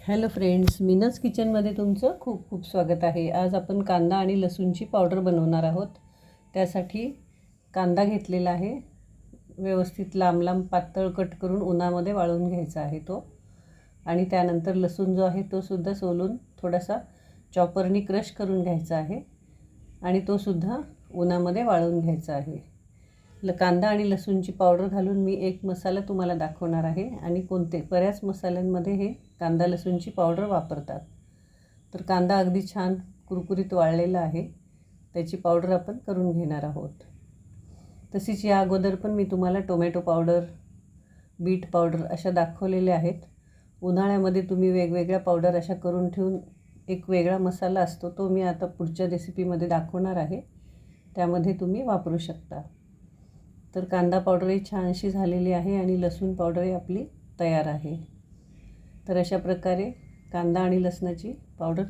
Hello friends, मीनाज किचनमध्ये तुमचं खूप खूप स्वागत आहे। आज आपण कांदा आणि लसूणची पावडर बनवणार आहोत। त्यासाठी कांदा घेतलेला आहे, व्यवस्थित लांब लांब पातळ कट करून उन्हामध्ये वाळवून घ्यायचा आहे तो। आणि त्यानंतर लसूण जो आहे तो सुद्धा सोलून थोडासा चॉपरनी क्रश करून घ्यायचा आहे आणि तो सुद्धा उन्हामध्ये वाळवून घ्यायचा आहे। कांदा आणि लसूणची पावडर घालून मी एक मसाला तुम्हाला दाखवणार आहे आणि बऱ्याच मसाल्यांमध्ये हे कांदा लसूणची पावडर वापरतात। तर कांदा अगदी छान कुरकुरीत वाळलेला आहे, त्याची पावडर आपण करून घेणार आहोत। तशीच या अगोदर पण मी तुम्हाला टोमॅटो पावडर, बीट पावडर अशा दाखवलेल्या आहेत। उन्हाळ्यामध्ये तुम्ही वेगवेगळ्या पावडर अशा करून ठेवून एक वेगळा मसाला असतो, तो मी आता पुढच्या रेसिपीमध्ये दाखवणार आहे, त्यामध्ये तुम्ही वापरू शकता। तर कांदा पावडरही छानशी झालेली आहे आणि लसूण पावडरही आपली तयार आहे। तर अशा प्रकारे कांदा आणि लसणाची पावडर